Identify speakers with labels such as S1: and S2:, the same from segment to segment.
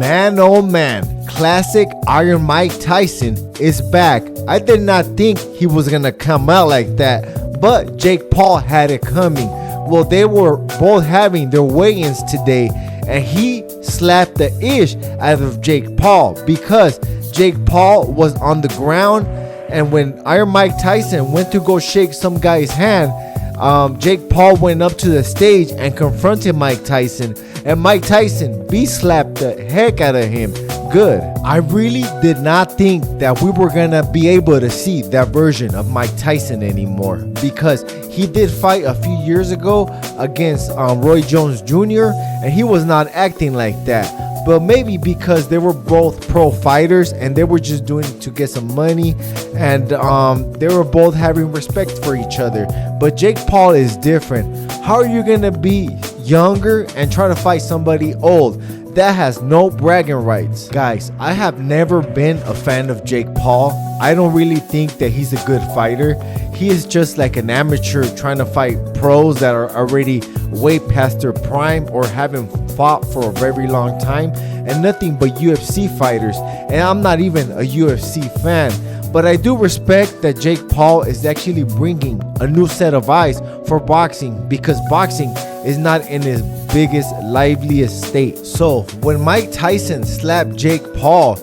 S1: Man, oh man, classic Iron Mike Tyson is back. I did not think he was gonna come out like that, but Jake Paul had it coming. Well, they were both having their weigh-ins today, and he slapped the ish out of Jake Paul because Jake Paul was on the ground, and when Iron Mike Tyson went to go shake some guy's hand, Jake Paul went up to the stage and confronted Mike Tyson, and Mike Tyson slapped the heck out of him good. I really did not think that we were gonna be able to see that version of Mike Tyson anymore, because he did fight a few years ago against Roy Jones Jr. and he was not acting like that. But maybe because they were both pro fighters and they were just doing it to get some money, and they were both having respect for each other. But Jake Paul is different. How are you gonna be younger and try to fight somebody old? That has no bragging rights. Guys, I have never been a fan of Jake Paul. I don't really think that he's a good fighter. He is just like an amateur trying to fight pros that are already way past their prime or haven't fought for a very long time, and nothing but UFC fighters. And I'm not even a UFC fan, but I do respect that Jake Paul is actually bringing a new set of eyes for boxing, because boxing is not in its biggest, liveliest state. So when Mike Tyson slapped Jake Paul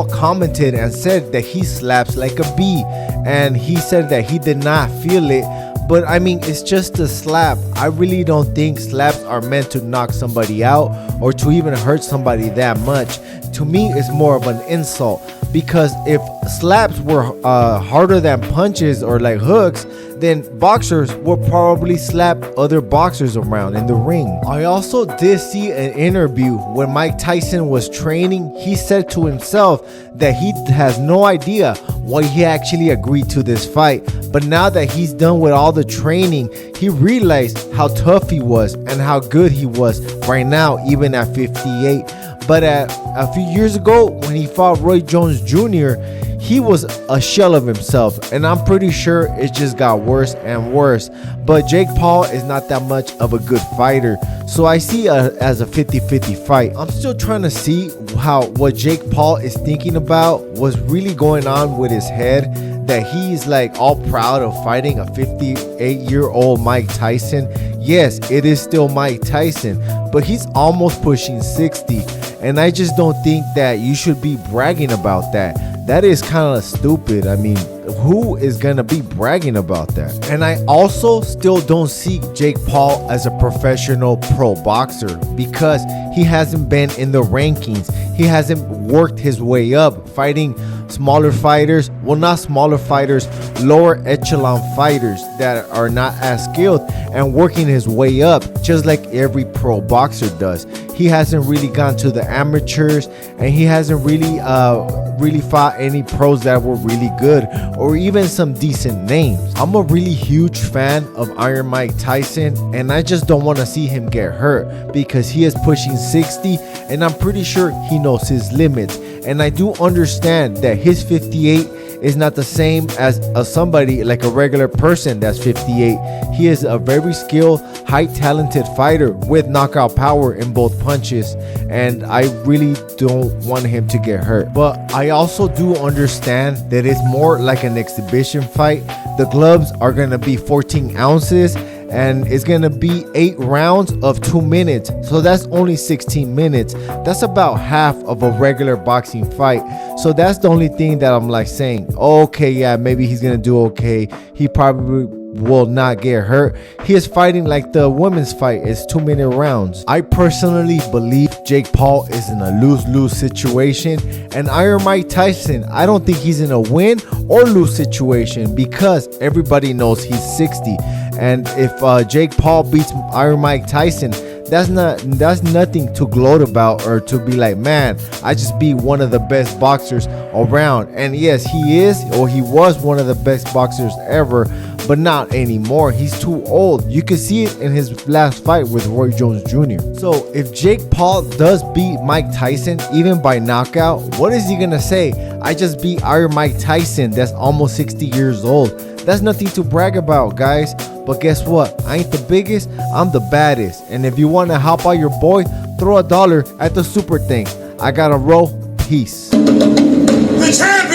S1: commented and said that he slaps like a bee, and he said that he did not feel it. But I mean, it's just a slap. I really don't think slaps are meant to knock somebody out or to even hurt somebody that much. To me, it's more of an insult, because if slaps were harder than punches or like hooks, then boxers would probably slap other boxers around in the ring. I also did see an interview when Mike Tyson was training. He said to himself that he has no idea why he actually agreed to this fight. But now that he's done with all the training, he realized how tough he was and how good he was right now, even at 58. But a few years ago, when he fought Roy Jones Jr., he was a shell of himself, and I'm pretty sure it just got worse and worse. But Jake Paul is not that much of a good fighter, so I see it as a 50-50 fight. I'm still trying to see what Jake Paul is thinking about, what's really going on with his head, that he's like all proud of fighting a 58-year-old Mike Tyson. Yes, it is still Mike Tyson, but he's almost pushing 60, and I just don't think that you should be bragging about that. That is kind of stupid. I mean, who is gonna be bragging about that? And I also still don't see Jake Paul as a professional pro boxer, because he hasn't been in the rankings. He hasn't worked his way up fighting smaller fighters. Well, not smaller fighters, lower echelon fighters that are not as skilled, and working his way up just like every pro boxer does. He hasn't really gone to the amateurs, and he hasn't really fought any pros that were really good or even some decent names. I'm a really huge fan of Iron Mike Tyson, and I just don't want to see him get hurt, because he is pushing 60, and I'm pretty sure he knows his limits. And I do understand that his 58 is not the same as somebody like a regular person that's 58. He is a very skilled, high talented fighter with knockout power in both punches, and I really don't want him to get hurt. But I also do understand that it's more like an exhibition fight. The gloves are gonna be 14 ounces, and it's gonna be 8 rounds of 2 minutes, so that's only 16 minutes. That's about half of a regular boxing fight. So that's the only thing that I'm like saying, okay, yeah, maybe he's gonna do okay. He probably will not get hurt. He is fighting like the women's fight, it's 2-minute rounds. I personally believe Jake Paul is in a lose-lose situation, and Iron Mike Tyson, I don't think he's in a win or lose situation, because everybody knows he's 60. And if Jake Paul beats Iron Mike Tyson, that's nothing to gloat about or to be like, man, I just beat one of the best boxers around. And yes, he is, or he was one of the best boxers ever, but not anymore. He's too old. You can see it in his last fight with Roy Jones Jr. So if Jake Paul does beat Mike Tyson, even by knockout, what is he gonna say? I just beat Iron Mike Tyson that's almost 60 years old. That's nothing to brag about, guys. But guess what? I ain't the biggest, I'm the baddest. And if you want to help out your boy, throw $1 at the super thing. I gotta roll. Peace.
S2: The champion.